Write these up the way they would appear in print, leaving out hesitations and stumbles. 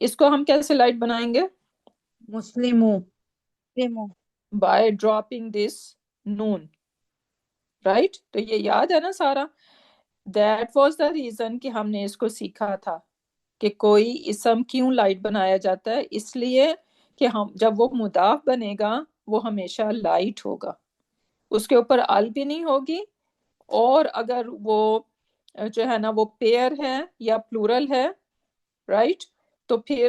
اس کو ہم کیسے لائٹ بنائیں گے؟ مسلمو. بائی ڈراپنگ دس نون، رائٹ؟ تو یہ یاد ہے نا سارا؟ دیٹ واز دا ریزن کہ ہم نے اس کو سیکھا تھا کہ کوئی اسم کیوں لائٹ بنایا جاتا ہے، اس لیے کہ ہم جب وہ مضاف بنے گا وہ ہمیشہ لائٹ ہوگا، اس کے اوپر ال بھی نہیں ہوگی، اور اگر وہ جو ہے نا وہ پیئر ہے یا پلورل ہے، رائٹ، تو پھر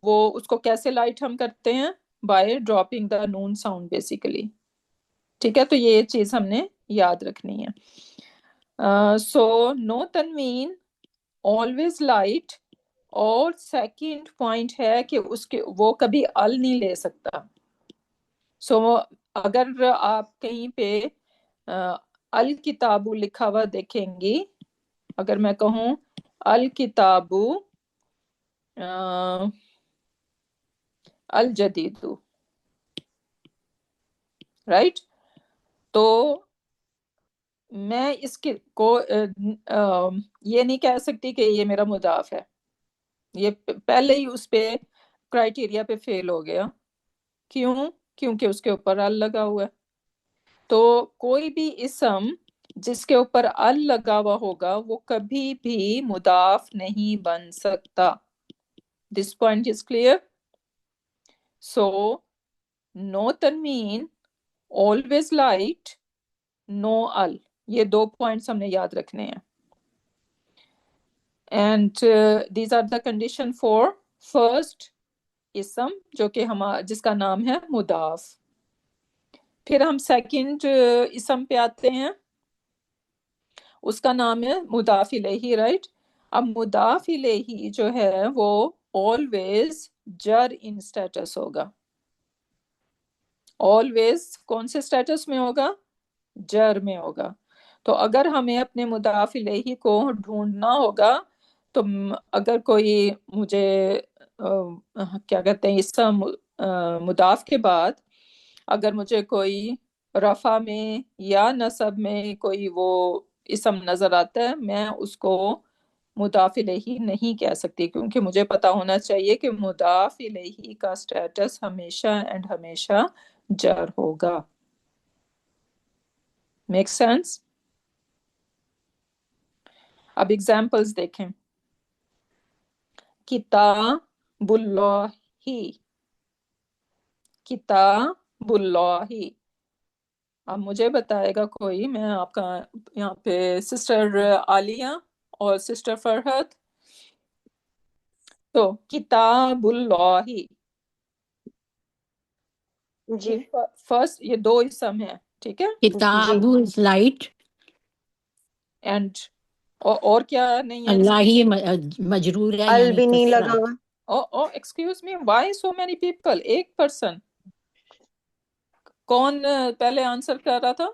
وہ اس کو کیسے لائٹ ہم کرتے ہیں؟ بائی ڈراپنگ دا نون ساؤنڈ بیسیکلی. ٹھیک ہے، تو یہ چیز ہم نے یاد رکھنی ہے. سو نو تنوین always light، اور سیکنڈ پوائنٹ ہے کہ اس کے وہ کبھی ال نہیں لے سکتا. سو اگر آپ کہیں پہ الکتابو لکھا ہوا دیکھیں گی، اگر میں کہوں الکتابو الجدیدو، رائٹ، تو میں اس کے کو یہ نہیں کہہ سکتی کہ یہ میرا مضاف ہے، یہ پہلے ہی اس پہ کرائٹیریا پہ فیل ہو گیا. کیوں؟ کیونکہ اس کے اوپر ال لگا ہوا ہے. تو کوئی بھی اسم جس کے اوپر ال لگا ہوا ہوگا وہ کبھی بھی مضاف نہیں بن سکتا. This point is clear? So no تنوین، always light، نو ال، یہ 2 پوائنٹس ہم نے یاد رکھنے ہیں. And these are the condition for first اسم جو کہ جس کا نام ہے مضاف. پھر ہم سیکنڈ اسم پہ آتے ہیں، اس کا نام ہے مضاف الیہ، رائٹ. اب مضاف الیہ جو ہے وہ always جر ان اسٹیٹس ہوگا. always کون سے اسٹیٹس میں ہوگا؟ جر میں ہوگا. تو اگر ہمیں اپنے مضاف الیہ کو ڈھونڈنا ہوگا تو اگر کوئی مجھے کیا کہتے ہیں اس مضاف کے بعد اگر مجھے کوئی رفع میں یا نصب میں کوئی وہ اسم نظر آتا ہے، میں اس کو مضاف الیہ نہیں کہہ سکتی، کیونکہ مجھے پتا ہونا چاہیے کہ مضاف الیہ کا سٹیٹس ہمیشہ اینڈ ہمیشہ جر ہوگا. Make sense? اب ایگزامپلز دیکھیں. کتاب اللہ، کتاب اللہ. اب مجھے بتائے گا کوئی، میں آپ کا یہاں پہ سسٹر عالیہ اور سسٹر فرحت، تو کتاب اللہ جی فرسٹ، یہ 2 اسم ہیں، ٹھیک ہے. کتاب از لائٹ. اینڈ اور کیا نہیں ہے اس اللہ ہی مجرور ہے ال یعنی بھی نہیں کسرہ. لگا ہوا. Excuse me, why so many people? ایک پرسن کون پہلے آنسر کر رہا تھا؟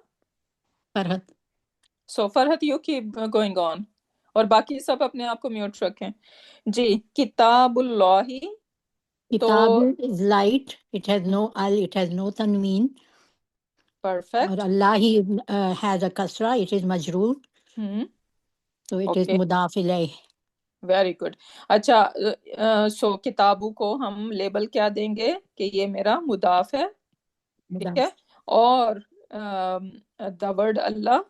Farhat. So Farhat, you keep going on, اور باقی سب اپنے آپ کو میوٹ رکھیں. جی، کتاب اللہ، تو کتاب is light. It has no ال، اٹ ہیز نو تنوین. اور پرفیکٹ. اللہ ہی ہیز اے کسرہ، اٹ از مجرور، تو اٹ از اوکے، مضاف الیہ. Very good. اچھا، سو کتابوں کو ہم لیبل کیا دیں گے کہ یہ میرا مضاف ہے، ٹھیک ہے. اور دا ورڈ اللہ،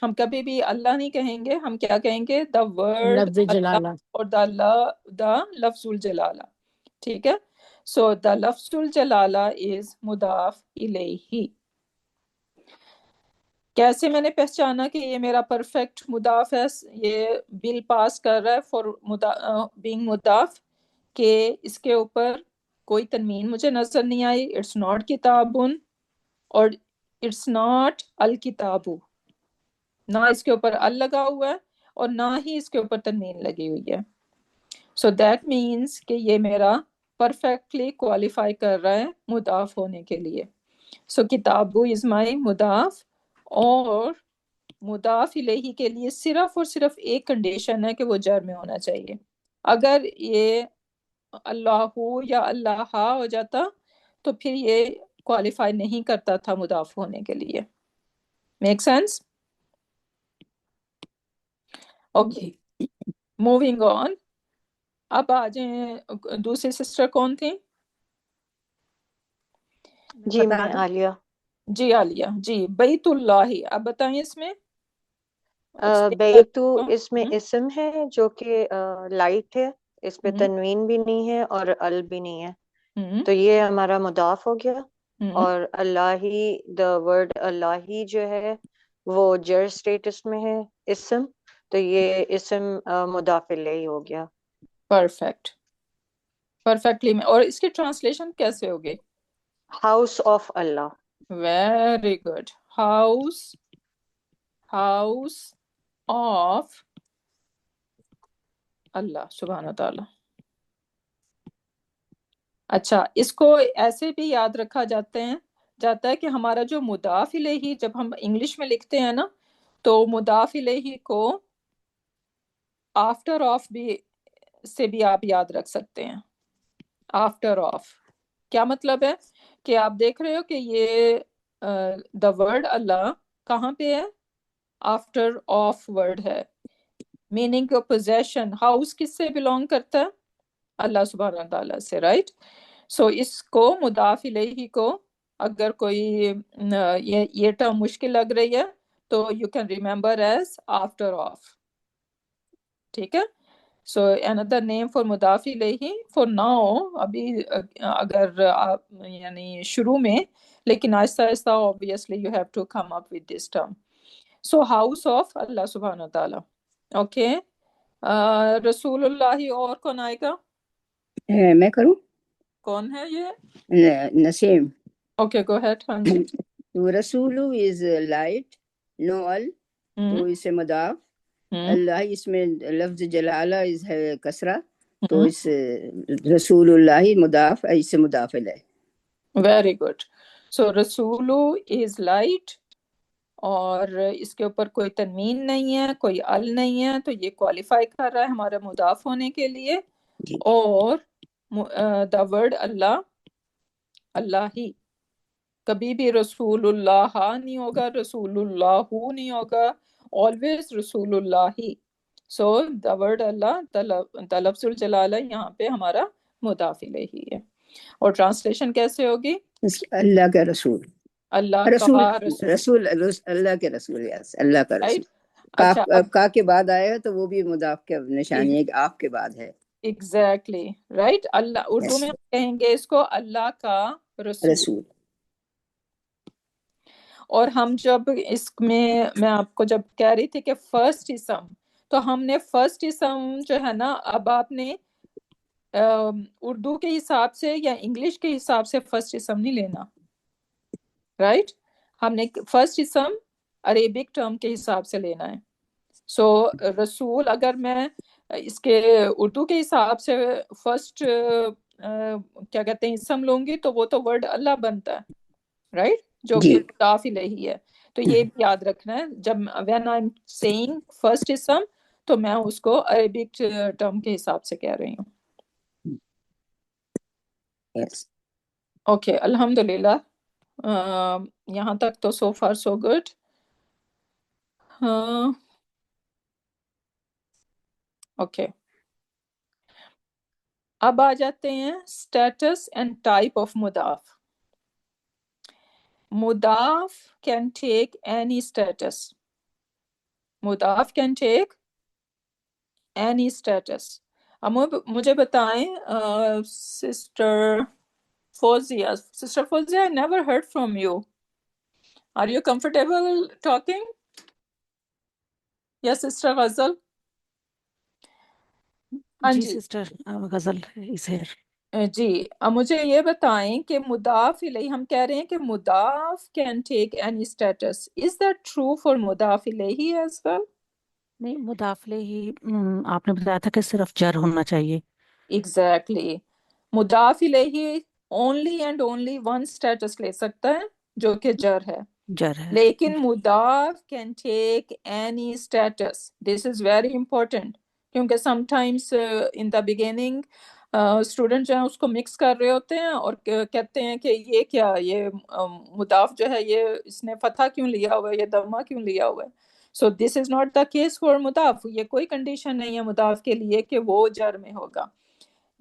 ہم کبھی بھی اللہ نہیں کہیں گے، ہم کیا کہیں گے؟ دا ورڈ لفظ اللہ، جلالہ. اور دا لفظ الجلالہ، ٹھیک ہے. سو دا لفظ الجلالہ از مضاف الیہ. کیسے میں نے پہچانا کہ یہ میرا پرفیکٹ مضاف ہے؟ یہ بل پاس کر رہا ہے فار بینگ مضاف، کہ اس کے اوپر کوئی تنوین مجھے نظر نہیں آئی. اٹس ناٹ کتابن، اور اٹس ناٹ الکتابو، نہ اس کے اوپر ال لگا ہوا ہے اور نہ ہی اس کے اوپر تنوین لگی ہوئی ہے. سو دیٹ مینس کہ یہ میرا پرفیکٹلی کوالیفائی کر رہا ہے مضاف ہونے کے لیے. سو کتابو از مائی مضاف، اور مضاف الیہ کے لیے صرف اور صرف ایک کنڈیشن ہے کہ وہ جر میں ہونا چاہیے. اگر یہ اللہ یا اللہ ہو جاتا تو پھر یہ کوالیفائی نہیں کرتا تھا مضاف ہونے کے لیے. Make sense? Okay, moving on. اب آ جائیں دوسری سسٹر کون تھی؟ جی بتا میں دوں؟ عالیہ. جی عالیہ. جی بیت اللہ، اب بتائیں اس میں ایکسپلین بیتو کر اس میں اسم ہے جو کہ لائٹ ہے، اس پہ ہوں تنوین بھی نہیں ہے اور ال بھی نہیں ہے، ہوں تو یہ ہمارا مضاف ہو گیا. ہوں اور اللہ ہی، دا ورڈ اللہ ہی جو ہے وہ جر اسٹیٹس میں ہے اسم، تو یہ اسم مضاف الیہ ہو گیا. Perfect, perfectly. میں اور اس کی ٹرانسلیشن کیسے ہوگی؟ House of Allah. Very good. House, house of Allah سبحانہ تعالیٰ. اچھا، اس کو ایسے بھی یاد رکھا جاتا ہے کہ ہمارا جو مضاف الیہ جب ہم انگلش میں لکھتے ہیں نا، تو مضاف الیہ کو آفٹر آف بھی سے بھی آپ یاد رکھ سکتے ہیں. آفٹر آف کیا مطلب ہے؟ کہ آپ دیکھ رہے ہو کہ یہ دا ورڈ اللہ کہاں پہ ہے؟ آفٹر آف ورڈ ہے. میننگ پوزیشن، ہاؤس کس سے بلونگ کرتا ہے؟ اللہ سبحانہ تعالیٰ سے، رائٹ؟ سو اس کو مضاف الیہ کو اگر کوئی یہ ٹرم مشکل لگ رہی ہے تو you can remember as after of. ٹھیک ہے. سو another name for مضاف الیہ for now ابھی اگر آپ یعنی شروع میں، لیکن آہستہ آہستہ obviously you have to come up with this term. So house of Allah سبحانہ تعالیٰ. اوکے. رسول اللہ اور کون آئے گا؟ میں کروں؟ کون ہے یہ؟ نسیم. Okay go ahead. ہاں جی. تو رسول از لائٹ، نو ال، تو اس سے مضاف. اللہ اس میں لفظ جلالہ ہے کسرہ، تو اس رسول اللہ مضاف، اس سے مضاف الیہ. Very good. سو رسول از لائٹ، اور اس کے اوپر کوئی تنوین نہیں ہے، کوئی ال نہیں ہے، تو یہ کوالیفائی کر رہا ہے ہمارا مضاف ہونے کے لیے. جی. اور دا ورڈ اللہ، اللہ ہی، کبھی بھی رسول اللہ نہیں ہوگا، رسول اللہ نہیں ہوگا، always رسول اللہ ہی. سو دا ورڈ اللہ، دا لفظ الجلالہ یہاں پہ ہمارا مضاف الیہ ہے. اور ٹرانسلیشن کیسے ہوگی؟ اللہ کا رسول، اللہ رسول، کا رسول، رسول اللہ کے رسول، یس اللہ کا رسول. رائٹ. اچھا اب کا کے بعد آئے گا تو وہ بھی مضاف کا نشانی ہے کہ آپ کے بعد ہے. Exactly right. اللہ اردو یس، میں ہم کہیں گے اس کو اللہ کا رسول. رسول. اور ہم جب اس میں آپ کو جب کہہ رہی تھی کہ فرسٹ اسم، تو ہم نے فرسٹ اسم جو ہے نا، اب آپ نے اردو کے حساب سے یا انگلش کے حساب سے فرسٹ اسم نہیں لینا، رائٹ؟ ہم نے فرسٹ اسم عربک ٹرم کے حساب سے لینا ہے. سو رسول اگر میں اس کے اردو کے حساب سے فرسٹ کیا کہتے ہیں اسم لوں گی تو وہ تو ورڈ اللہ بنتا ہے، رائٹ؟ جو جی. کہ مضاف الیہ ہے. تو یہ بھی یاد رکھنا ہے جب when I'm saying first اسم تو میں اس کو عربک ٹرم کے حساب سے کہہ رہی ہوں. یس. اوکے الحمدللہ. یہاں تک تو سو فار سو گڈ. ہاں اوکے. اب آ جاتے ہیں اسٹیٹس اینڈ ٹائپ آف مضاف. مضاف کین ٹیک اینی اسٹیٹس. مضاف کین ٹیک اینی اسٹیٹس. اب مجھے بتائیں sister Fauzia. Sister Fauzia I never heard from you. Are you comfortable talking? Yes, sister Ghazal. ہاں جی جی. Sister ghazal is here. جی اب مجھے یہ بتائیں کہ مضاف الیہ ہم کہہ رہے ہیں کہ مضاف can take any status. Is that true for مضاف الیہ as well? نہیں، مداخلے ہی آپ نے بتایا تھا کہ صرف جر ہونا چاہیے. Exactly. مضاف الیہ only and only one status لے سکتا ہے جو کہ جر ہے. جر ہے. لیکن مضاف can take any status. This is very important. کیونکہ sometimes in the beginning student جو ہیں اس کو مکس کر رہے ہوتے ہیں اور کہتے ہیں کہ یہ کیا، یہ مضاف جو ہے یہ اس نے فتحہ کیوں لیا ہوا ہے، یہ دمہ کیوں لیا ہوا ہے. So this is not the case for مضاف. یہ کوئی کنڈیشن نہیں ہے مضاف کے لیے کہ وہ جر میں ہوگا.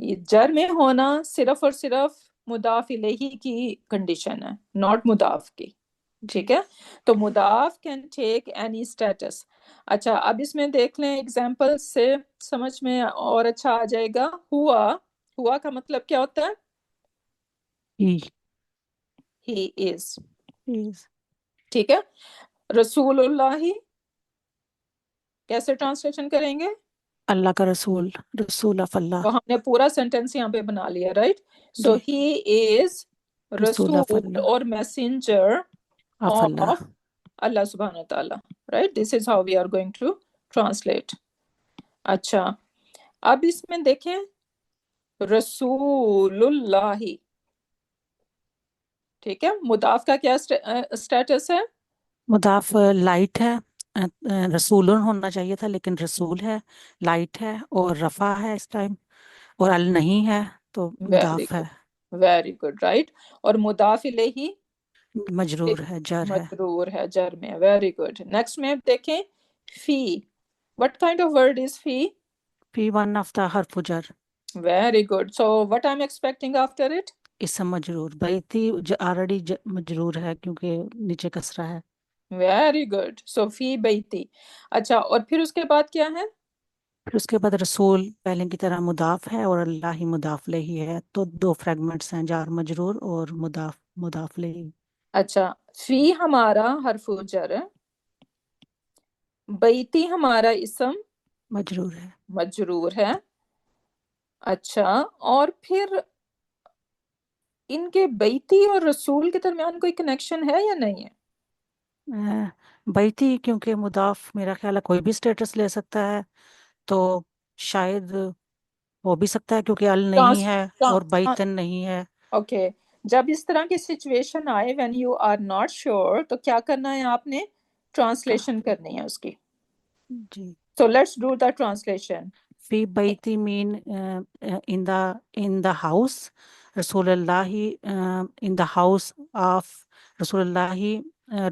یہ جر میں ہونا صرف اور صرف مضاف الیہ کی کنڈیشن ہے, ناٹ مضاف کی. ٹھیک ہے, تو مضاف کین ٹیک اینی اسٹیٹس. اچھا اب اس میں دیکھ لیں ایگزامپل سے سمجھ میں اور اچھا آ جائے گا. ہوا کا مطلب کیا ہوتا ہے؟ he he is. is ٹھیک ہے, رسول اللہ کیسے ٹرانسلیشن کریں گے؟ اللہ کا رسول, رسول آف اللہ. تو ہم نے پورا سینٹینس یہاں پہ بنا لیا, رائٹ. سو جی, ہی از رسول آف رسول اللہ, اور messenger of Allah. Of Allah سبحانہ وتعالی, right. This is how we are going to translate. اچھا اب اس میں دیکھیں رسول اللہ. ٹھیک ہے, مضاف کا کیا اسٹیٹس ہے؟ مضاف لائٹ ہے, رسول ہونا چاہیے تھا لیکن رسول ہے, لائٹ ہے اور رفع ہے اس ٹائم, اور ال نہیں ہے تو ویری مضاف ہے, گڈ, ویری گڈ, رائٹ. اور مضاف الیہ مجرور ہے, جر ہے. مجرور ہے, جر میں. Very good. نیکسٹ میں دیکھیں فی. What kind of word is فی؟ فی ون آف دا حرف جر. Very good. So what I am expecting after it? اسم مجرور, بیتی آلریڈی مجرور ہے کیونکہ نیچے کسرہ ہے. Very good. سو فی بیتی. اچھا اور پھر اس کے بعد کیا ہے؟ پھر اس کے بعد رسول پہلے کی طرح مضاف ہے اور اللہ ہی مضاف لہی ہے, تو دو فریگمنٹس ہیں, جار مجرور اور مضاف لہی. اچھا فی ہمارا حرف جر ہے, بیتی ہمارا اسم مجرور ہے. مجرور ہے. اچھا اور پھر ان کے بیتی اور رسول کے درمیان کوئی کنیکشن ہے یا نہیں ہے؟ بیتی کیونکہ مضاف میرا خیال ہے کوئی بھی اسٹیٹس لے سکتا ہے, تو شاید ہو بھی سکتا ہے کیونکہ ال نہیں ہے اور بیتن نہیں ہے. اوکے, جب اس طرح کی سچویشن آئے when you are not sure تو کیا کرنا ہے آپ نے؟ ٹرانسلیشن کرنی ہے اس کی. جی, So let's do the translation. فی بیتی مین in the house, رسول اللہ in the house of رسول اللہ,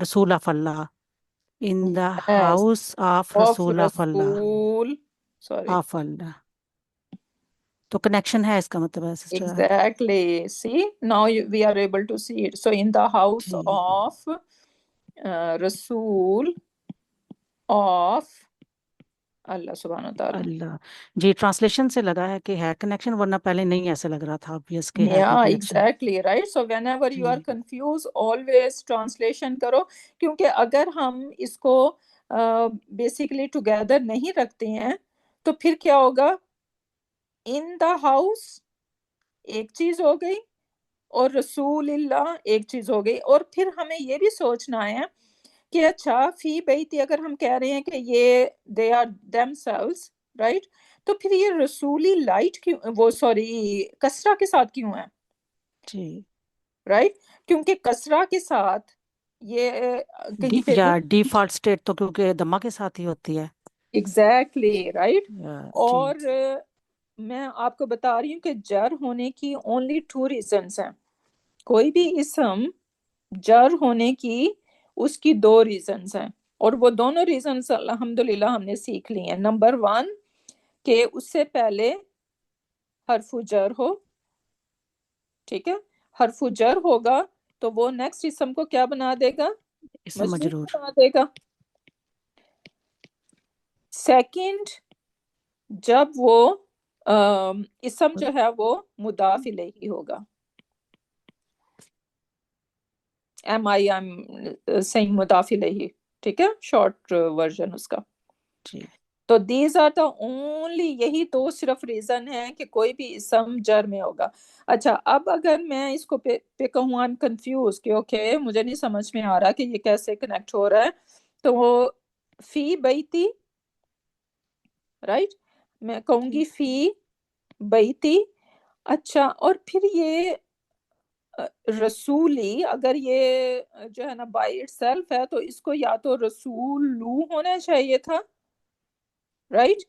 رسول of Allah, in the Yes, house of of رسول of اللہ, رسول. Sorry. of اللہ. تو کنیکشن ہے اس کا مطلب ہے sister. Exactly. See, now we are able to see it. So in the house جی, of رسول of اللہ سبحانہ وتعالی. اللہ. جی, ٹرانسلیشن سے لگا ہے کہ ہے کنیکشن, ورنہ پہلے نہیں ایسے لگ رہا تھا obvious کہ ہے کوئی Yeah, connection. exactly, right. So whenever you are جی, confused, always translation کرو, کیونکہ اگر ہم اس کو basically together نہیں رکھتے ہیں تو پھر کیا ہوگا؟ in the house ایک چیز ہو گئی اور رسول اللہ ایک چیز ہو گئی, اور پھر ہمیں یہ بھی سوچنا ہے کہ اچھا فی بیتی اگر ہم کہہ رہے ہیں کہ یہ they are themselves, right, تو پھر یہ رسولی لائٹ کیوں, وہ سوری کسرہ کے ساتھ کیوں ہے؟ جی, رائٹ, کیونکہ کسرہ کے ساتھ یہ کہیں پہ بھی ڈیفالٹ اسٹیٹ تو کیونکہ دمہ کے ساتھ ہی ہوتی ہے. Exactly right. جی, اور میں آپ کو بتا رہی ہوں کہ جر ہونے کی اونلی 2 ریزنس ہیں. کوئی بھی اسم جر ہونے کی اس کی 2 ریزنس ہیں, اور وہ دونوں ریزنس الحمدللہ ہم نے سیکھ لی ہیں. نمبر 1 کہ اس سے پہلے حرف جر ہو. ٹھیک ہے, حرف جر ہوگا تو وہ نیکسٹ اسم کو کیا بنا دے گا؟ اسم مجرور. بنا دے گا. سیکنڈ, جب وہ اسم جو ہے وہ مضاف الیہ ہوگا. I'm saying مضاف الیہ. ٹھیک ہے, شارٹ ورژن اس کا. جی, تو دیز آر دا اونلی, یہی 2 صرف ریزن ہے کہ کوئی بھی اسم جر میں ہوگا. اچھا اب اگر میں اس کو پہ کہوں I'm confused کہ اوکے مجھے نہیں سمجھ میں آ رہا کہ یہ کیسے کنیکٹ ہو رہا ہے, تو وہ فی بیتی, رائٹ, میں کہوں گی فی بیتی. اچھا اور پھر یہ رسولی اگر یہ جو ہے نا بائی اٹ سیلف ہے تو اس کو یا تو رسول لو ہونا چاہیے تھا, رائٹ.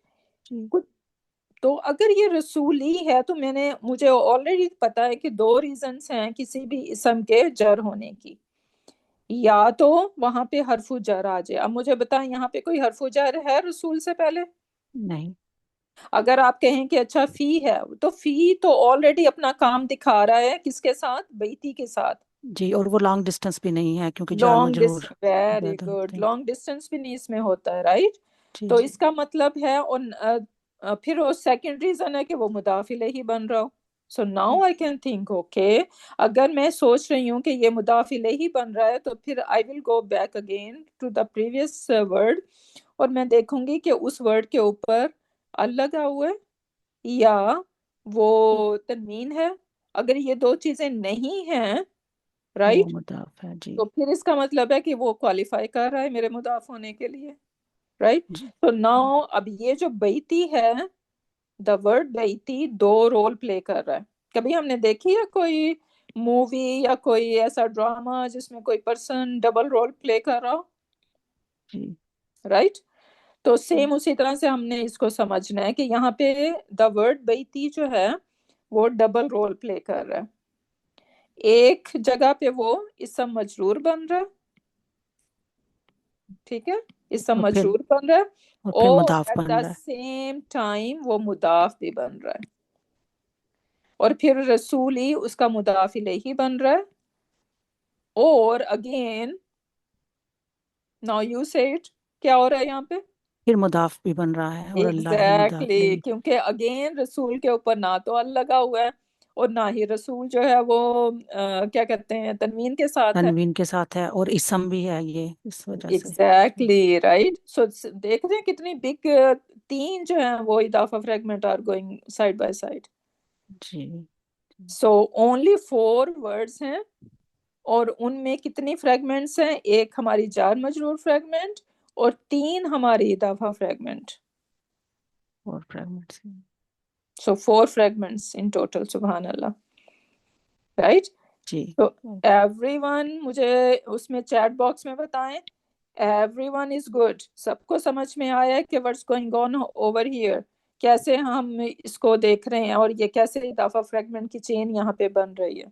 تو اگر یہ رسولی ہے تو مجھے آلریڈی پتا ہے کہ 2 ریزنس ہیں کسی بھی اسم کے جر ہونے کی. یا تو وہاں پہ حرف جر آ جائے. اب مجھے بتائیں یہاں پہ کوئی حرف جر ہے رسول سے پہلے؟ نہیں. اگر آپ کہیں کہ اچھا فی ہے تو فی تو آلریڈی اپنا کام دکھا رہا ہے کس کے ساتھ؟ بیتی کے ساتھ. جی، اور وہ لانگ ڈسٹینس بھی نہیں ہے کیونکہ جار لانگ مجرور ویری زیادہ گڈ، ہوتے ہیں. لانگ ڈسٹینس بھی نہیں اس میں ہوتا ہے، رائٹ. جی تو جی اس کا مطلب ہے پھر وہ سیکنڈ ریزن ہے کہ وہ مضاف الیہ بن رہا ہو. So now I can think okay, اگر میں سوچ رہی ہوں کہ یہ مضاف الیہ بن رہا ہے تو پھر I will go back again to the previous word, اور میں دیکھوں گی کہ اس ورڈ کے اوپر ال لگا ہوا ہے یا وہ تنوین ہے. اگر یہ دو چیزیں نہیں ہیں، وہ رائٹ، مضاف ہے. جی تو پھر اس کا مطلب ہے کہ وہ کوالیفائی کر رہا ہے میرے مضاف ہونے کے لیے، رائٹ. جی تو ناؤ اب یہ جو بیتی ہے، دا ورڈ بیتی دو رول پلے کر رہا ہے. کبھی ہم نے دیکھی ہے کوئی مووی یا کوئی ایسا ڈرامہ جس میں کوئی پرسن ڈبل رول پلے کر رہا ہو؟ جی رائٹ. تو سیم اسی طرح سے ہم نے اس کو سمجھنا ہے کہ یہاں پہ دا ورڈ بیتی جو ہے وہ ڈبل رول پلے کر رہا ہے. ایک جگہ پہ وہ اسم مجرور بن رہا ہے، ٹھیک ہے، اسم اور مجرور بن رہا ہے، پھر اور مضاف ایٹ بن دا رہا ہے. سیم ٹائم وہ مضاف بھی بن رہا ہے. اور پھر رسولی اس کا مضاف الیہ بن رہا ہے. اور اگین ناؤ یو سے اٹ، کیا ہو رہا ہے یہاں پہ؟ پھر مضاف بھی بن رہا ہے اور اللہ ہی مضاف ایگزیکٹلی، الیہ. کیونکہ اگین رسول کے اوپر نہ تو ال لگا ہوا ہے اور نہ ہی رسول جو ہے وہ کیا کہتے ہیں تنوین کے ساتھ ہے. تنوین کے ساتھ ہے اور اسم بھی ہے، یہ اس وجہ سے. Exactly right. سو دیکھ رہے ہیں کتنی بگ تین جو ہیں وہ اضافہ fragment are going side by side. جی سو اونلی 4 ورڈز ہیں، اور ان میں کتنی فریگمنٹس ہیں؟ ایک ہماری جار مجرور فریگمنٹ اور 3 ہماری اضافہ فریگمنٹ. اور fragments. سو 4 فریگمنٹس ان ٹوٹل، سبحان اللہ، رائٹ. جی تو ایوری ون مجھے اس میں چیٹ باکس میں بتائیں ایوری ون از گڈ، سب کو سمجھ میں آیا کہ what's going on over here، کیسے ہم اس کو دیکھ رہے ہیں اور یہ کیسے اضافہ فریگمنٹ کی چین یہاں پہ بن رہی ہے.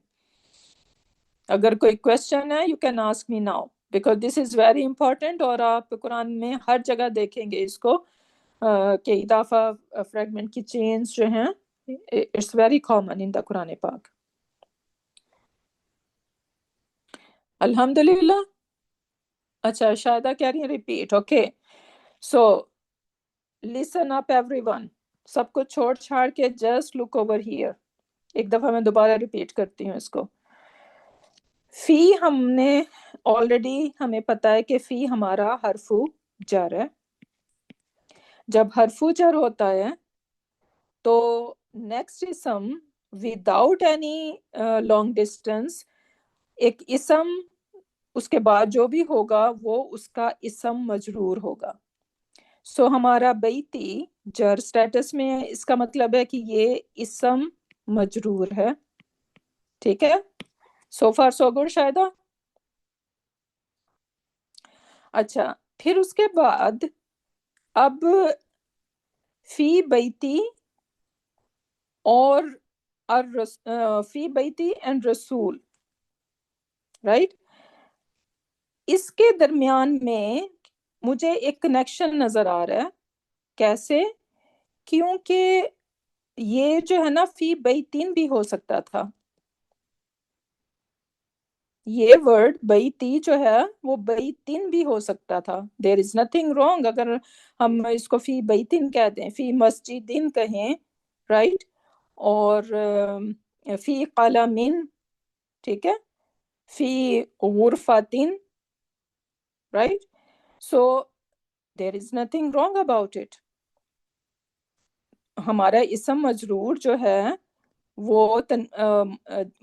اگر کوئی کوشچن ہے you can ask me now because this is very important, اور آپ قرآن میں ہر جگہ دیکھیں گے اس کو کہ اضافہ فریگمنٹ کی چینز جو ہیں اٹس ویری کامن ان دا قرآن پاک. الحمدللہ. اچھا شاہدہ کہہ رہی ہیں ریپیٹ. اوکے سو لسن اپ ایوری ون، سب کو چھوڑ چھاڑ کے جسٹ لک اوور ہیئر. ایک دفعہ میں دوبارہ ریپیٹ کرتی ہوں اس کو. فی ہم نے آلریڈی ہمیں پتا ہے کہ فی ہمارا حرف جر ہے. جب حرف جر ہوتا ہے تو نیکسٹ اسم وداؤٹ اینی لانگ ڈسٹینس، ایک اسم اس کے بعد جو بھی ہوگا وہ اس کا اسم مجرور ہوگا. سو ہمارا بیتی جر سٹیٹس میں ہے، اس کا مطلب ہے کہ یہ اسم مجرور ہے. ٹھیک ہے، سو فار سو گڈ شاہدہ. اچھا پھر اس کے بعد اب فی بیتی اور فی بیتی اینڈ رسول، رائٹ، اس کے درمیان میں مجھے ایک کنیکشن نظر آ رہا ہے. کیسے؟ کیونکہ یہ جو ہے نا فی بیتین بھی ہو سکتا تھا. یہ ورڈ بیتی جو ہے وہ بیتین بھی ہو سکتا تھا. دیر از نتھنگ رانگ اگر ہم اس کو فی بیتین کہہ دیں، فی مسجدین کہیں، رائٹ، اور فی قلمین، ٹھیک ہے، فی غرفتین، right. So there is nothing wrong about it. ہمارا اسم مجرور جو ہے وہ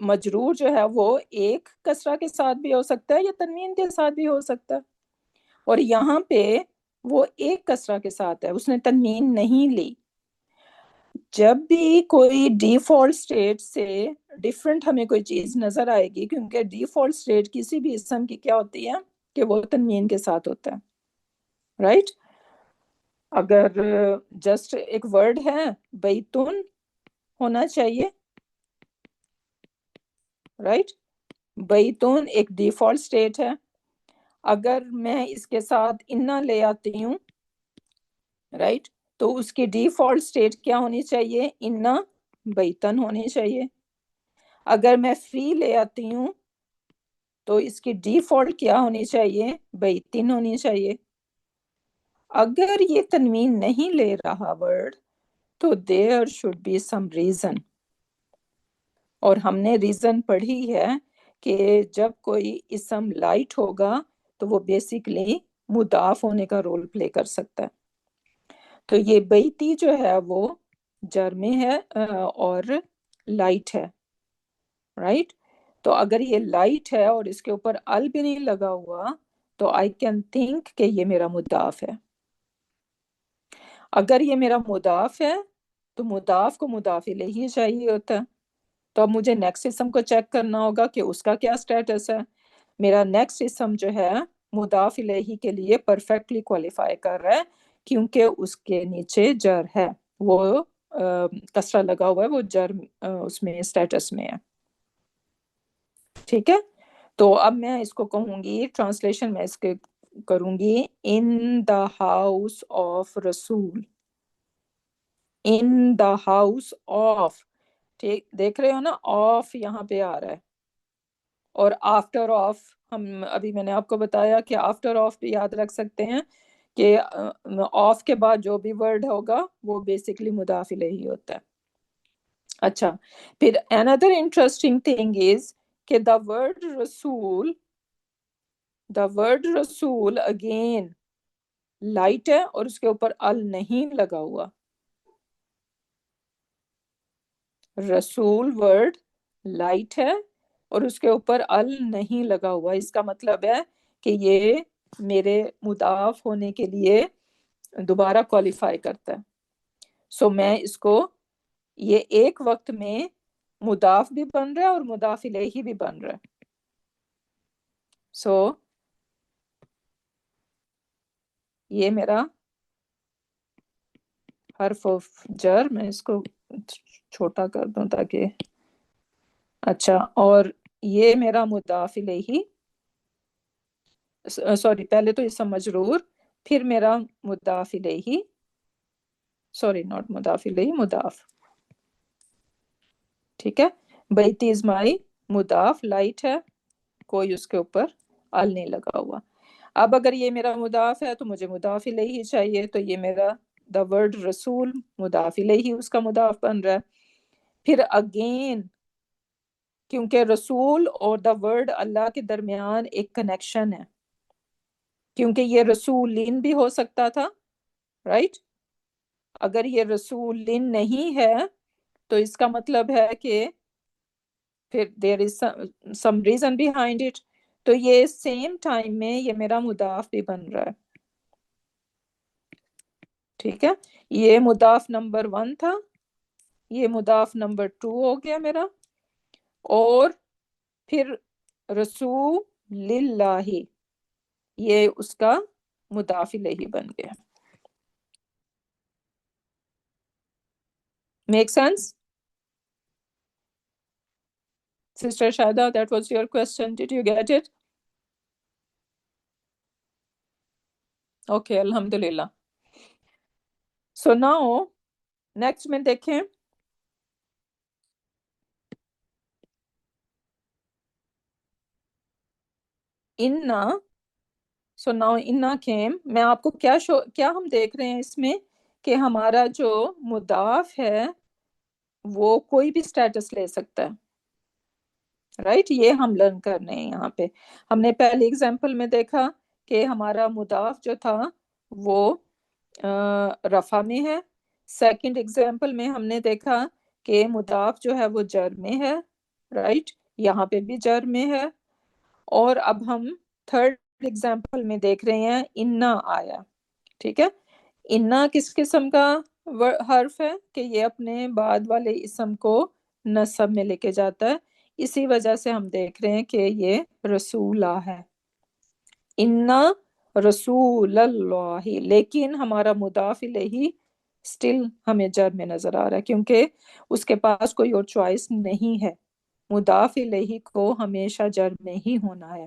مجرور جو ہے وہ ایک کسرہ کے ساتھ بھی ہو سکتا ہے یا تنوین کے ساتھ بھی ہو سکتا ہے، اور یہاں پہ وہ ایک کسرہ کے ساتھ ہے، اس نے تنوین نہیں لی. جب بھی کوئی ڈیفالٹ اسٹیٹ سے ڈیفرنٹ ہمیں کوئی چیز نظر آئے گی، کیونکہ ڈیفالٹ اسٹیٹ کسی بھی اسم کی کیا ہوتی ہے کہ وہ تنوین کے ساتھ ہوتا ہے، رائٹ. اگر جسٹ ایک ورڈ ہے بیتون ہونا چاہیے، رائٹ، بیتون ایک ڈیفالٹ اسٹیٹ ہے. اگر میں اس کے ساتھ انا لے آتی ہوں رائٹ تو اس کی ڈیفالٹ سٹیٹ کیا ہونی چاہیے؟ انا بیتن ہونی چاہیے. اگر میں فی لے آتی ہوں تو اس کی ڈیفالٹ کیا ہونی چاہیے؟ بیتن ہونی چاہیے. اگر یہ تنوین نہیں لے رہا ورڈ تو there should be some reason. اور ہم نے ریزن پڑھی ہے کہ جب کوئی اسم لائٹ ہوگا تو وہ بیسیکلی مضاف ہونے کا رول پلے کر سکتا ہے. تو یہ بیتی جو ہے وہ جر میں ہے اور لائٹ ہے رائٹ. تو اگر یہ لائٹ ہے اور اس کے اوپر ال بھی نہیں لگا ہوا تو آئی کین تھنک کہ یہ میرا مضاف ہے. اگر یہ میرا مضاف ہے تو مضاف کو مضاف الیہ چاہیے ہوتا ہے. تو اب مجھے نیکسٹ اسم کو چیک کرنا ہوگا کہ اس کا کیا سٹیٹس ہے. میرا نیکسٹ اسم جو ہے مضاف الیہ کے لیے پرفیکٹلی کوالیفائی کر رہا ہے کیونکہ اس کے نیچے جر ہے، وہ کسرہ لگا ہوا ہے، وہ جر اس میں سٹیٹس میں ہے. ٹھیک ہے. تو اب میں اس کو کہوں گی ٹرانسلیشن میں اس کے کروں گی ان دا ہاؤس آف رسول. ان دا ہاؤس آف، ٹھیک دیکھ رہے ہو نا، آف یہاں پہ آ رہا ہے. اور آفٹر آف، ہم ابھی میں نے آپ کو بتایا کہ آفٹر آف بھی یاد رکھ سکتے ہیں کہ آف کے بعد جو بھی ورڈ ہوگا وہ بیسکلی مضاف الیہ ہوتا ہے. اچھا، پھر another interesting thing is کہ the word رسول again لائٹ ہے اور اس کے اوپر ال نہیں لگا ہوا. رسول ورڈ لائٹ ہے اور اس کے اوپر ال نہیں لگا ہوا. اس کا مطلب ہے کہ یہ میرے مضاف ہونے کے لیے دوبارہ کوالیفائی کرتا ہے. سو میں اس کو، یہ ایک وقت میں مضاف بھی بن رہا ہے اور مضاف الیہ بھی بن رہا ہے. سو یہ میرا حرف جر، میں اس کو چھوٹا کر دوں تاکہ اچھا، اور یہ میرا مضاف الیہ، سوری پہلے تو اسم مجرور، پھر میرا مضاف الیہ، سوری ناٹ مضاف الیہ، مضاف. ٹھیک ہے. بیتی از مائی مضاف، لائٹ ہے، کوئی اس کے اوپر ال نہیں لگا ہوا. اب اگر یہ میرا مضاف ہے تو مجھے مضاف الیہ چاہیے. تو یہ میرا دا ورڈ رسول مضاف الیہ اس کا مضاف بن رہا ہے. پھر اگین کیونکہ رسول اور دا ورڈ اللہ کے درمیان ایک کنیکشن ہے، کیونکہ یہ رسولین بھی ہو سکتا تھا رائٹ. اگر یہ رسولین نہیں ہے تو اس کا مطلب ہے کہ پھر there is some reason behind it. تو یہ سیم ٹائم میں یہ میرا مضاف بھی بن رہا ہے. ٹھیک ہے. یہ مضاف نمبر 1 تھا، یہ مضاف نمبر 2 ہو گیا میرا، اور پھر رسول اللہ یہ اس کا مضاف الیہ بن گیا. Make sense? Sister Shada, that was your question. Did you get it? Okay, Alhamdulillah. So now, next میں دیکھیں اِنَّا. So now اِنَّا came. میں آپ کو کیا ہم دیکھ رہے ہیں اس میں کہ ہمارا جو مضاف ہے وہ کوئی بھی سٹیٹس لے سکتا ہے رائٹ. یہ ہم لرن کرنے ہیں یہاں پہ. ہم نے پہلی ایگزامپل میں دیکھا کہ ہمارا مضاف جو تھا وہ رفع میں ہے. سیکنڈ ایگزامپل میں ہم نے دیکھا کہ مضاف جو ہے وہ جر میں ہے رائٹ. یہاں پہ بھی جر میں ہے. اور اب ہم تھرڈ ایگزامپل میں دیکھ رہے ہیں انا آیا. ٹھیک ہے. انا کس قسم کا حرف ہے کہ یہ اپنے بعد والے اسم کو نصب میں لے کے جاتا ہے. اسی وجہ سے ہم دیکھ رہے ہیں کہ یہ رسولہ ہے. انا رسول اللہ، لیکن ہمارا مضاف الیہ سٹل ہمیں جر میں نظر آ رہا ہے کیونکہ اس کے پاس کوئی اور چوائس نہیں ہے. مضاف الیہ کو ہمیشہ جر میں ہی ہونا ہے.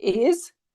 is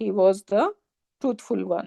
he was the truthful one,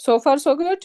so far so good,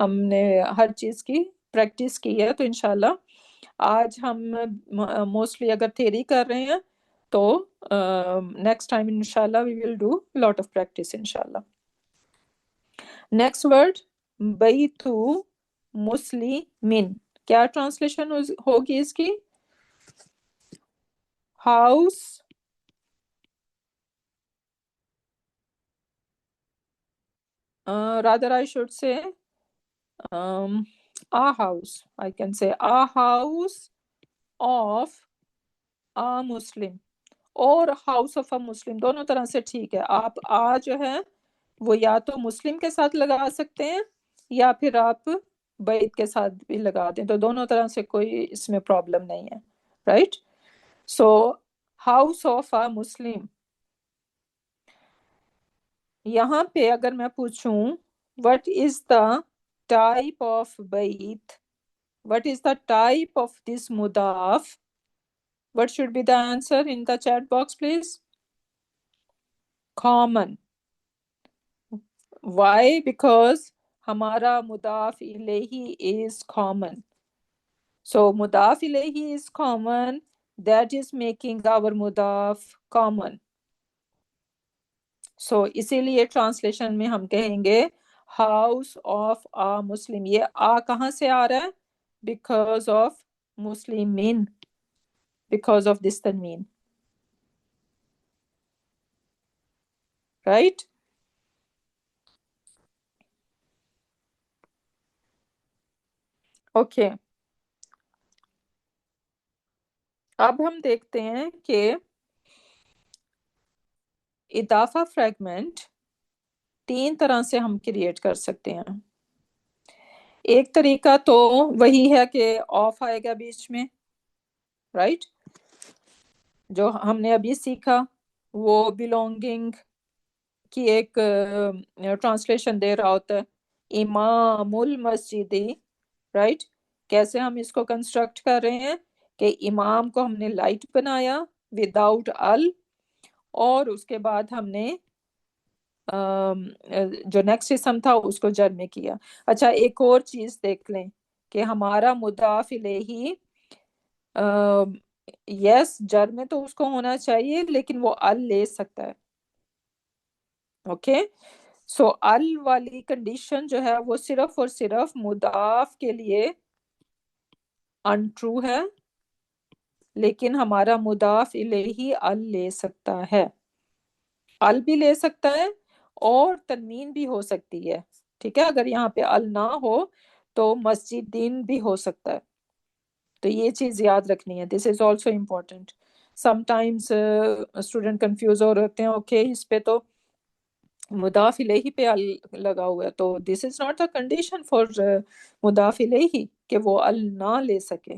ہم نے ہر چیز کی پریکٹس کی ہے، تو انشاءاللہ آج ہم موسٹلی اگر تھیری کر رہے ہیں تو نیکسٹ ٹائم انشاءاللہ we will do lot of practice انشاءاللہ. نیکسٹ ورڈ بیتو مسلمین، کیا ٹرانسلیشن ہوگی اس کی؟ House rather I should say a house, I can say a house of a Muslim اور ہاؤس آف اے مسلم، دونوں طرح سے ٹھیک ہے. آپ آ جو ہے وہ یا تو مسلم کے ساتھ لگا سکتے ہیں یا پھر آپ بیت کے ساتھ بھی لگا دیں، تو دونوں طرح سے کوئی اس میں پرابلم نہیں ہے، رائٹ. سو ہاؤس آف اے مسلم، یہاں پہ اگر میں پوچھوں what is the type of بیت، what is the type of this مضاف، what should be the answer in the chat box please? Common. Why? Because ہمارا مضاف الیہ is common. So مضاف الیہ is common, that is making our مضاف common. So اسی لیے ٹرانسلیشن میں ہم کہیں گے house of a Muslim. یہ آ کہاں سے آ رہا ہے؟ Because of مسلمین، because of this تنوین، right? Okay. اب ہم دیکھتے ہیں کہ اضافہ فریگمنٹ 3 طرح سے ہم کریٹ کر سکتے ہیں. ایک طریقہ تو وہی ہے کہ آف آئے گا بیچ میں، رائٹ، جو ہم نے ابھی سیکھا، وہ بلونگنگ کی ایک ٹرانسلیشن دے رہا ہوتا ہے، امام المسجدی، رائٹ. کیسے ہم اس کو کنسٹرکٹ کر رہے ہیں کہ امام کو ہم نے لائٹ بنایا وداؤٹ ال، اور اس کے بعد ہم نے جو نیکسٹ اسم تھا اس کو جر میں کیا. اچھا ایک اور چیز دیکھ لیں کہ ہمارا مضاف الیہ یس جر میں تو اس کو ہونا چاہیے لیکن وہ ال لے سکتا ہے. اوکے، سو ال والی کنڈیشن جو ہے وہ صرف اور صرف مضاف کے لیے انٹرو ہے، لیکن ہمارا مضاف الیہ ال لے سکتا ہے، ال بھی لے سکتا ہے اور تنوین بھی ہو سکتی ہے. ٹھیک ہے، اگر یہاں پہ ال نہ ہو تو مسجدین بھی ہو سکتا ہے. تو یہ چیز یاد رکھنی ہے، this is also important. Sometimes student confuse ہو رہتے ہیں، اوکے اس پہ تو مضاف الیہ پہ ال لگا ہوا ہے، تو this is not a condition for مضاف الیہ کہ وہ ال نہ لے سکے،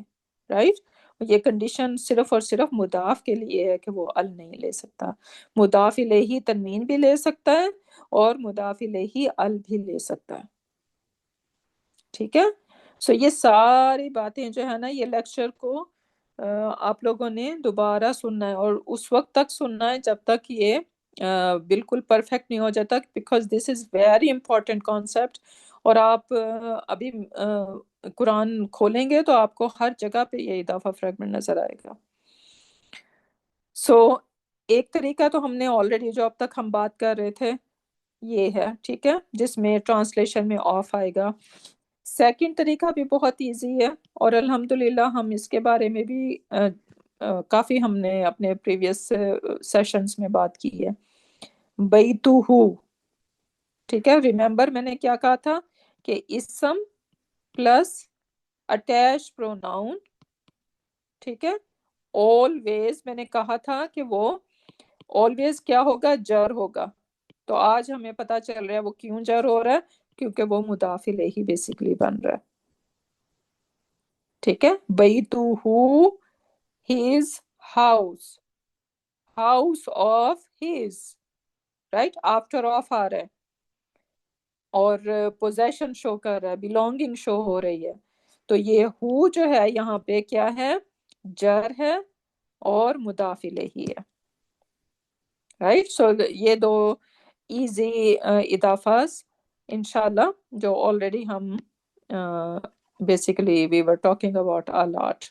رائٹ. یہ کنڈیشن صرف اور صرف مضاف کے لیے ہے کہ وہ ال نہیں لے سکتا. مضاف الیہ تنوین بھی لے سکتا ہے اور مضاف الیہ ال بھی لے سکتا ہے. ٹھیک ہے، سو یہ ساری باتیں جو ہے نا، یہ لیکچر کو آپ لوگوں نے دوبارہ سننا ہے اور اس وقت تک سننا ہے جب تک یہ بالکل پرفیکٹ نہیں ہو جاتا، because this is very important concept. اور آپ ابھی قرآن کھولیں گے تو آپ کو ہر جگہ پہ یہ اضافہ فریگمنٹ نظر آئے گا. سو ایک طریقہ تو ہم نے آلریڈی جو اب تک ہم بات کر رہے تھے یہ ہے، ٹھیک ہے، جس میں ٹرانسلیشن میں آف آئے گا. سیکنڈ طریقہ بھی بہت ایزی ہے اور الحمدللہ ہم اس کے بارے میں بھی کافی ہم نے اپنے پریویس سیشنز میں بات کی ہے. بیتوہو، ٹھیک ہے، ریممبر میں نے کیا کہا تھا کہ اسم پلس اٹیچ پروناؤن، ٹھیک ہے، always میں نے کہا تھا کہ وہ always کیا ہوگا؟ جر ہوگا. تو آج ہمیں پتا چل رہا ہے وہ کیوں جر ہو رہا ہے، کیونکہ وہ مضاف الیہ بیسیکلی بن رہا ہے. ٹھیک ہے، بیتوہو his house، house of his، right, after of آ رہا ہے اور پوزیشن شو کر رہا ہے، بلونگنگ شو ہو رہی ہے. تو یہ ہو جو ہے یہاں پہ کیا ہے؟ جر ہے اور مضاف الیہ ہے، رائٹ. سو یہ دو ایزی اضافات انشاءاللہ جو آلریڈی ہم basically we were talking about a lot.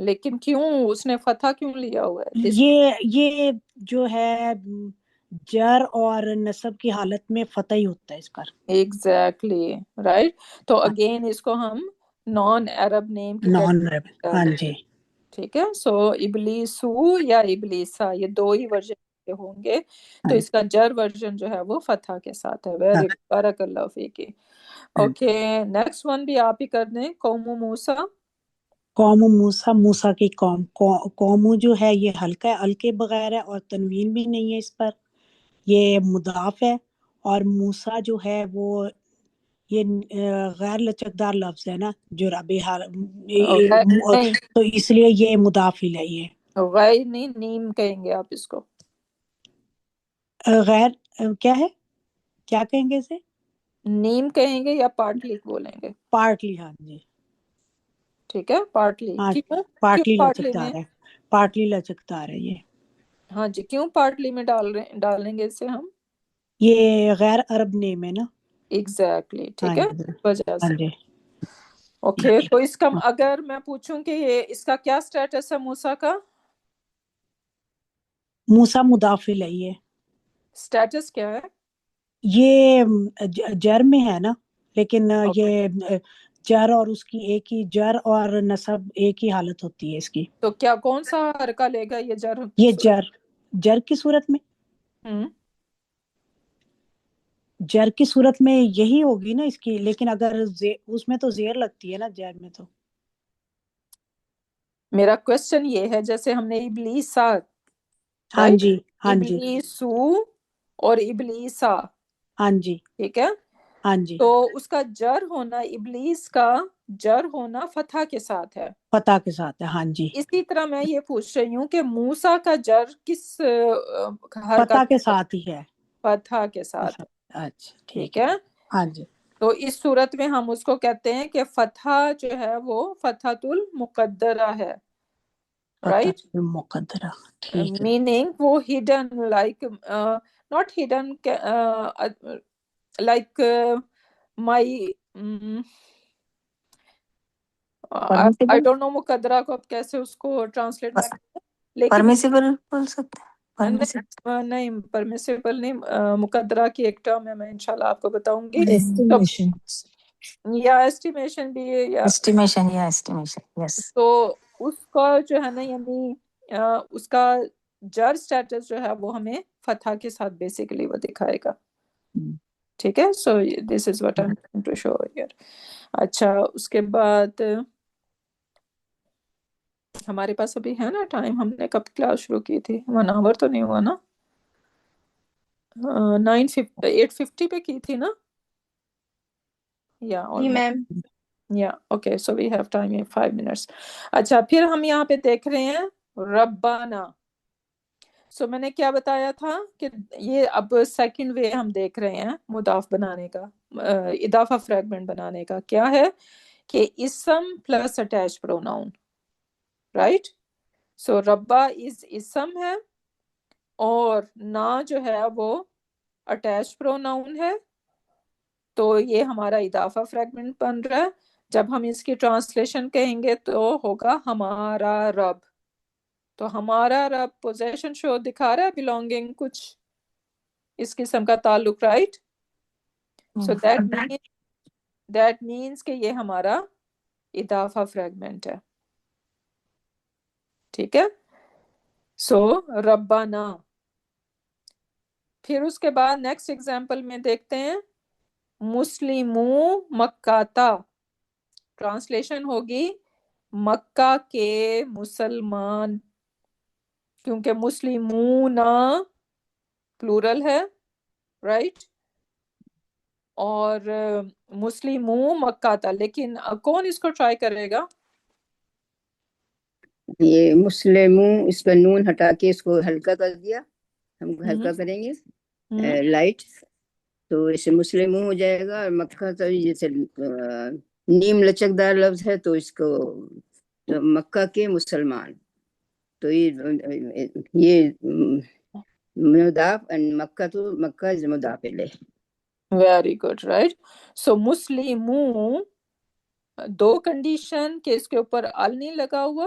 لیکن کیوں اس نے فتح کیوں لیا ہوا ہے؟ یہ جو ہے جر اور نصب کی حالت میں فتح ہی ہوتا ہے اس کا. Exactly right. تو اگین اس کو ہم نان عرب نیم کی نان عرب. ہاں جی ٹھیک ہے. سو ابلیسو یا ابلیسا یہ دو ہی ورژن ہوں گے. تو اس کا جر ورژن جو ہے وہ فتح کے ساتھ ہے. ویری بارک اللہ فیکی. اوکے نیکسٹ ون بھی آپ ہی کر دیں. قوم موسیٰ. قوم موسیٰ، موسیٰ کی قوم. قوم جو ہے یہ حلقہ ہے، الکے بغیر ہے اور تنوین بھی نہیں ہے اس پر، یہ مضاف ہے. اور موسیٰ جو ہے وہ یہ غیر لچکدار لفظ ہے نا جو ربی تو اس لیے یہ مضاف الیہ ہے. غیر نہیں نیم کہیں گے آپ اس کو. غیر کیا ہے، کیا کہیں گے اسے؟ نیم کہیں گے یا پارٹلی بولیں گے؟ پارٹلی. ہاں جی ٹھیک ہے پارٹلی. ہاں کیوں پارٹلی پارٹلی میں؟ لچکدار ہے، پارٹلی لچکدار ہے یہ. ہاں جی کیوں پارٹلی میں ڈالیں گے اسے ہم؟ یہ غیر عرب نیم ہے نا. ایگزیکٹلی ٹھیک ہاں ہے جی وجہ ہاں سے. جی. اوکے تو اس کا اگر میں پوچھوں کہ یہ اس کا کیا سٹیٹس ہے موسیٰ کا؟ موسیٰ مضاف الیہ ہے. سٹیٹس کیا ہے؟ یہ جر میں ہے نا، لیکن اوکے یہ جر اور اس کی ایک ہی جر اور نصب ایک ہی حالت ہوتی ہے اس کی. تو کیا کون سا حرکہ لے گا یہ جر کی یہ صورت؟ جر کی صورت میں، ہوں جر کی صورت میں یہی ہوگی نا اس کی. لیکن اگر اس میں تو زیر لگتی ہے نا جر میں. تو میرا کوشچن یہ ہے جیسے ہم نے ابلیسا ہاں رائٹ، جی ہاں جی ابلیسو اور ابلیسا ہاں جی ٹھیک ہے. ہاں جی تو اس کا جر ہونا، ابلیس کا جر ہونا فتح کے ساتھ ہے. فتح کے ساتھ ہے. ہاں جی اسی طرح میں یہ پوچھ رہی ہوں کہ موسیٰ کا جر کس حرکت فتح کے ساتھ ہی ہے. فتح کے ساتھ ہے. اچھا ٹھیک ٹھیک ہے. ہے. ہاں جی تو اس صورت میں ہم اس کو کہتے ہیں کہ فتح جو ہے وہ فتحۃ المقدرہ ہے. فتح رائٹ مقدرہ. ٹھیک ہے. میننگ وہ hidden like not hidden like my permissible I don't know مقدرہ کو اب کیسے اس کو ٹرانسلیٹ میں لیکن پرمیسیبل بول سکتے ہیں. پرمیسیبل نہیں پرمیسیبل نہیں، مقدرہ کی ایک ٹرم ہے، میں انشاءاللہ آپ کو بتاؤں گی. ایسٹیمیشن یا ایسٹیمیشن بھی ہے یا ایسٹیمیشن یس. تو اس کا جو ہے نا یعنی اس کا جر سٹیٹس جو ہے وہ ہمیں فتح کے ساتھ بیسیکلی وہ دکھائے گا. ٹھیک ہے. So this is what I am to show here. اچھا اس کے بعد ہمارے پاس ابھی ہے نا ٹائم، ہم نے کب کلاس شروع کی تھی؟ 1 آور تو نہیں ہوا نا، 8:50 پہ کی تھی نا. یا میم یا okay so we have time 5 minutes. اچھا پھر ہم یہاں پہ دیکھ رہے ہیں ربانہ. سو میں نے کیا بتایا تھا کہ یہ اب سیکنڈ وے ہم دیکھ رہے ہیں مضاف بنانے کا، اضافہ فریگمنٹ بنانے کا. کیا ہے کہ اسم پلس اٹیچ پروناؤن. رائٹ. سو ربا از اسم ہے اور نا جو ہے وہ اٹیچ پروناؤن ہے. تو یہ ہمارا اضافہ فریگمنٹ بن رہا ہے. جب ہم اس کی ٹرانسلیشن کہیں گے تو ہوگا ہمارا رب. تو ہمارا رب پوزیشن شو دکھا رہا ہے، بلونگنگ کچھ اس قسم کا تعلق. رائٹ. سو دیٹ مینس کہ یہ ہمارا اضافہ فریگمنٹ ہے. ٹھیک ہے. سو ربنا. پھر اس کے بعد نیکسٹ ایگزامپل میں دیکھتے ہیں مسلموں مکاتا. ٹرانسلیشن ہوگی مکہ کے مسلمان، کیونکہ مسلمون پلورل ہے. رائٹ. اور مسلموں مکہ تھا، لیکن کون اس کو ٹرائی کرے گا؟ یہ مسلموں اس کا نون ہٹا کے اس کو ہلکا کر دیا، ہم ہلکا کریں گے لائٹ، تو اسے مسلموں ہو جائے گا. اور مکہ تو جیسے نیم لچکدار لفظ ہے تو اس کو مکہ کے مسلمان. تو یہ مضاف مکہ تو مکہ مضاف الیہ. Very good. رائٹ. سو مسلموں، دو کنڈیشن کہ اس کے اوپر ال نہیں لگا ہوا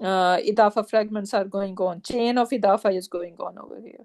idafa fragments are going on, chain of idafa is going on over here.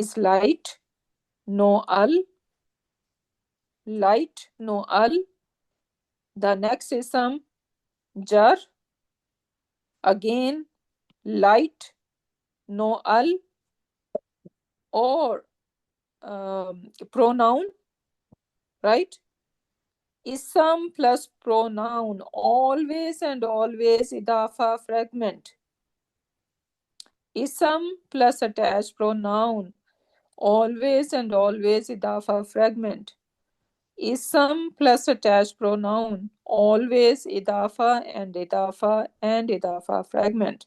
is light, no al. Light, no al. The next ism jar. Again light, no al. Or pronoun, right? Ism plus pronoun, always and always idafa fragment. Ism plus attached pronoun, always and always idafa fragment. Ism plus attached pronoun, always idafa and idafa and idafa fragment.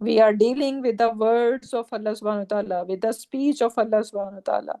We are dealing with the words of Allah subhanahu wa ta'ala, with the speech of Allah subhanahu wa ta'ala.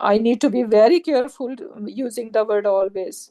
I need to be very careful using the word always.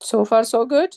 So far so good.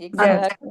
Exactly.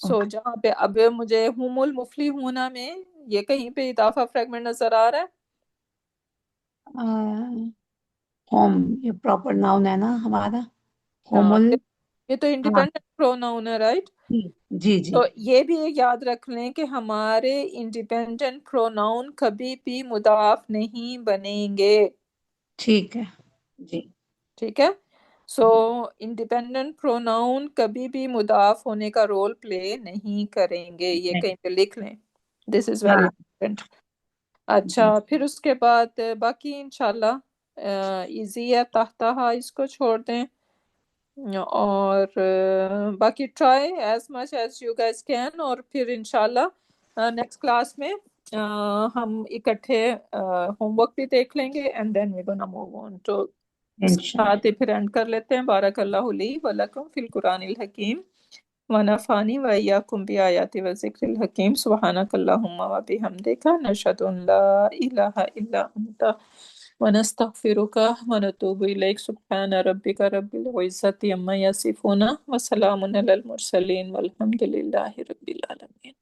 سو جہاں پہ اب مجھے ہم المفلی ہونا میں یہ کہیں پہ اضافہ فریگمنٹ نظر آ رہا ہے؟ ہوم یہ پراپر ناؤن ہے نا ہمارا، ہوم ہاں ال یہ تو ہاں انڈیپینڈنٹ پروناؤن ہے، رائٹ؟ جی جی تو یہ بھی ایک یاد رکھ لیں کہ ہمارے انڈیپینڈنٹ پروناؤن کبھی بھی مضاف نہیں بنیں گے، ٹھیک ہے جی ٹھیک ہے؟ سو انڈیپینڈنٹ پروناؤن کبھی بھی مضاف ہونے کا رول پلے نہیں کریں گے، یہ نہیں، کہیں پہ لکھ لیں، دس از ویری ہاں امپورٹنٹ۔ جی اچھا پھر اس کے بعد باقی انشاءاللہ ایزی ہے، تحتہا اس کو چھوڑ دیں، اور باقی try as much as you guess can, اور پھر انشاءاللہ نیکسٹ کلاس میں ہم اکٹھے ہوم ورک بھی دیکھ لیں گے، and then we gonna move on to انشاءاللہ ساتھ ہی پھر اینڈ کر لیتے ہیں۔ بارک اللہ لی ولکم فی القرآن الحکیم ونفعنی وإیاکم بآیات وذکر الحکیم، سبحانک اللہم وبحمدک، نشہد ان لا الہ الا انت ونستغفرک ونتوب الیک، سبحان ربک رب العزۃ عما یصفون وسلام علی المرسلین والحمد للہ رب العالمین۔